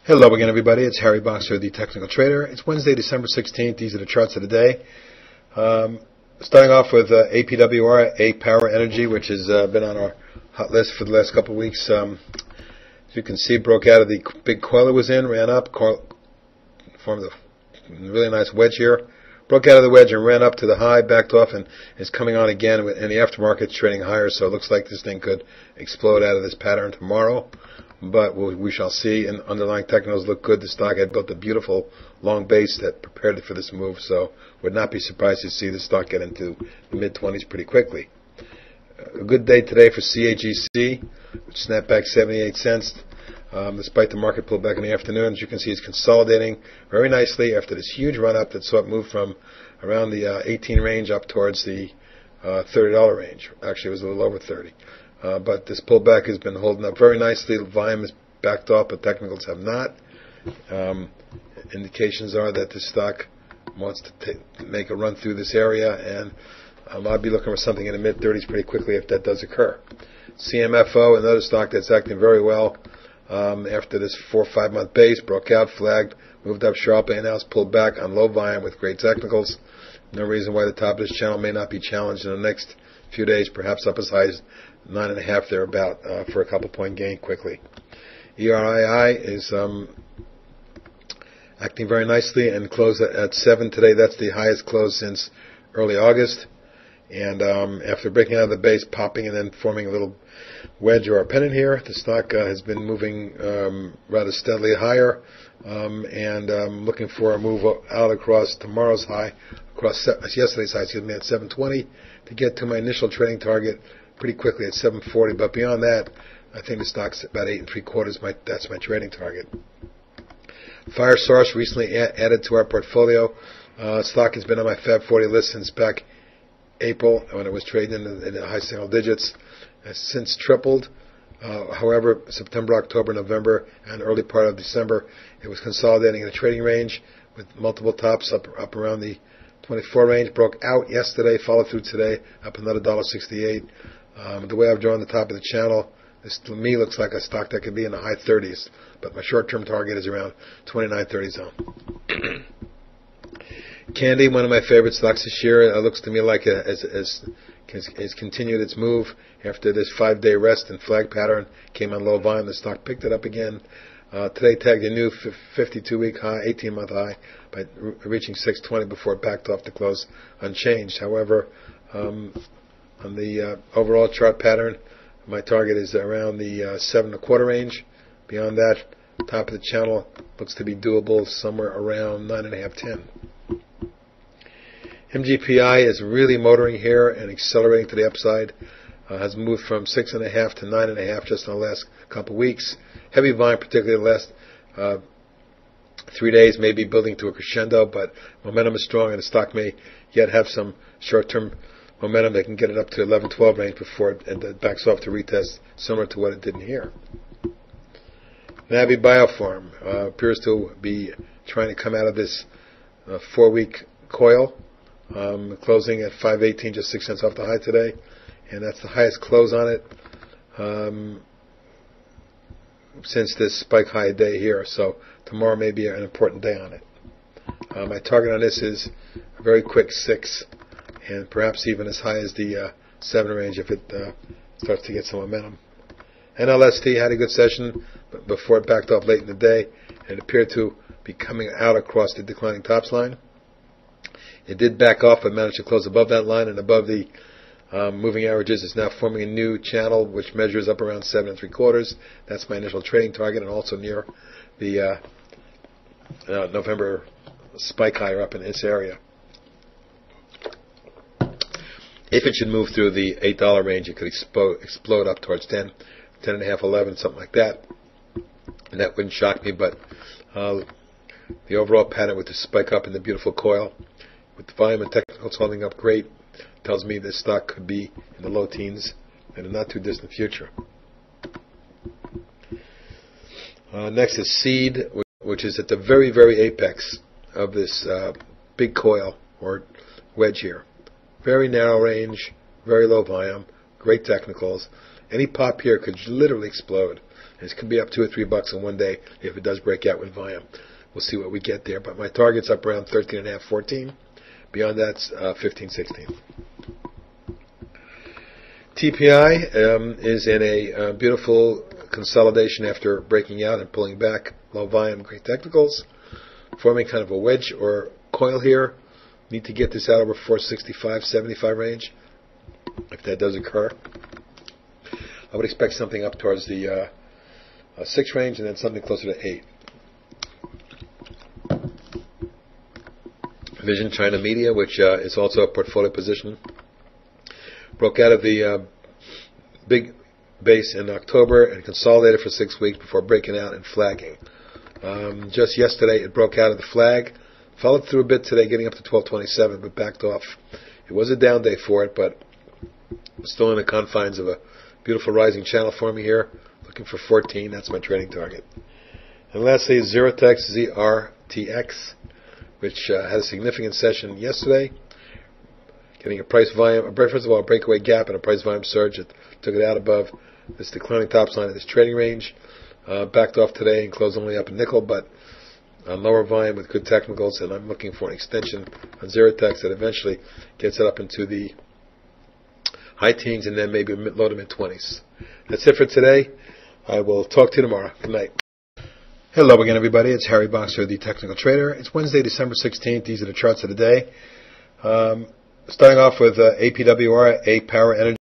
Hello again, everybody. It's Harry Boxer, the Technical Trader. It's Wednesday, December 16th. These are the charts of the day. Starting off with APWR, APWR Energy, which has been on our hot list for the last couple of weeks. As you can see, broke out of the big coil it was in, ran up, formed a really nice wedge here. Broke out of the wedge and ran up to the high, backed off, and is coming on again. And the aftermarket is trading higher, so it looks like this thing could explode out of this pattern tomorrow. But we shall see. And underlying technicals look good. The stock had built a beautiful long base that prepared it for this move, so would not be surprised to see the stock get into the mid-20s pretty quickly. A good day today for CAGC, which snapped back 78 cents. Despite the market pullback in the afternoon, as you can see, it's consolidating very nicely after this huge run-up that saw it move from around the 18 range up towards the $30 range. Actually, it was a little over 30. But this pullback has been holding up very nicely. The volume has backed off, but technicals have not. Indications are that the stock wants to make a run through this area, and I'll be looking for something in the mid-30s pretty quickly if that does occur. CMFO, another stock that's acting very well after this 4 or 5 month base, broke out, flagged, moved up sharply, and now it's pulled back on low volume with great technicals. No reason why the top of this channel may not be challenged in the next few days, perhaps up as high as 9.5 thereabout for a couple point gain quickly. ERII is acting very nicely and closed at 7 today. That's the highest close since early August. And after breaking out of the base, popping and then forming a little wedge or a pennant here, the stock has been moving rather steadily higher and looking for a move out across tomorrow's high, across yesterday's high, at 720 to get to my initial trading target pretty quickly at 740. But beyond that, I think the stock's about 8 3/4. That's my trading target. FireSource recently added to our portfolio. Stock has been on my Fab 40 list since back April when it was trading in the high single digits. Has since tripled. However, September, October, November, and early part of December, it was consolidating in the trading range with multiple tops up around the 24 range. Broke out yesterday, followed through today, up another $1.68. The way I've drawn the top of the channel, this to me looks like a stock that could be in the high 30s, but my short-term target is around 29.30 zone. Kandi, one of my favorite stocks this year, looks to me like it has continued its move after this 5-day rest and flag pattern. Came on low volume, the stock picked it up again. Today tagged a new 52-week high, 18-month high, by reaching 620 before it backed off to close unchanged. However, on the overall chart pattern, my target is around the 7.25 range. Beyond that, top of the channel looks to be doable somewhere around 9.5, 10. MGPI is really motoring here and accelerating to the upside. Has moved from 6.5 to 9.5 just in the last couple of weeks. Heavy volume, particularly the last 3 days, may be building to a crescendo, but momentum is strong and the stock may yet have some short-term momentum that can get it up to 11, 12 range before it backs off to retest, similar to what it did in here. Nabi Biopharm appears to be trying to come out of this 4-week coil, closing at 518, just 6 cents off the high today, and that's the highest close on it since this spike high day here. So tomorrow may be an important day on it. My target on this is a very quick 6, and perhaps even as high as the 7 range if it starts to get some momentum. NLST had a good session before it backed off late in the day, and it appeared to be coming out across the declining tops line. It did back off, but managed to close above that line and above the moving averages. It's now forming a new channel which measures up around 7 3/4. That's my initial trading target, and also near the November spike higher up in this area. If it should move through the $8 range, it could explode up towards 10, 10.5, 11, something like that. And that wouldn't shock me, but the overall pattern with the spike up in the beautiful coil, with the volume and technicals holding up great, tells me this stock could be in the low teens in the not too distant future. Next is Seed, which is at the very, very apex of this big coil or wedge here. Very narrow range, very low volume, great technicals. Any pop here could literally explode. It could be up $2 or $3 in one day if it does break out with volume. We'll see what we get there. But my target's up around 13.5, 14. Beyond that's 15, 16. TPI is in a beautiful consolidation after breaking out and pulling back. Low volume, great technicals. Forming kind of a wedge or coil here. Need to get this out over 465, 75 range. If that does occur, I would expect something up towards the 6 range and then something closer to 8. VisionChina Media, which is also a portfolio position, broke out of the big base in October and consolidated for 6 weeks before breaking out and flagging. Just yesterday it broke out of the flag, followed through a bit today, getting up to 1227, but backed off. It was a down day for it, but still in the confines of a beautiful rising channel for me here. Looking for 14, that's my trading target. And lastly, Xyratex, XRTX, which had a significant session yesterday, getting a price volume, first of all, a breakaway gap and a price volume surge. It took it out above this declining top line of this trading range. Backed off today and closed only up in nickel, but on lower volume with good technicals, and I'm looking for an extension on Xyratex that eventually gets it up into the high teens and then maybe low to mid 20s. That's it for today. I will talk to you tomorrow. Good night. Hello again, everybody. It's Harry Boxer, the technical trader. It's Wednesday, December 16th. These are the charts of the day. Starting off with APWR, APWR Energy.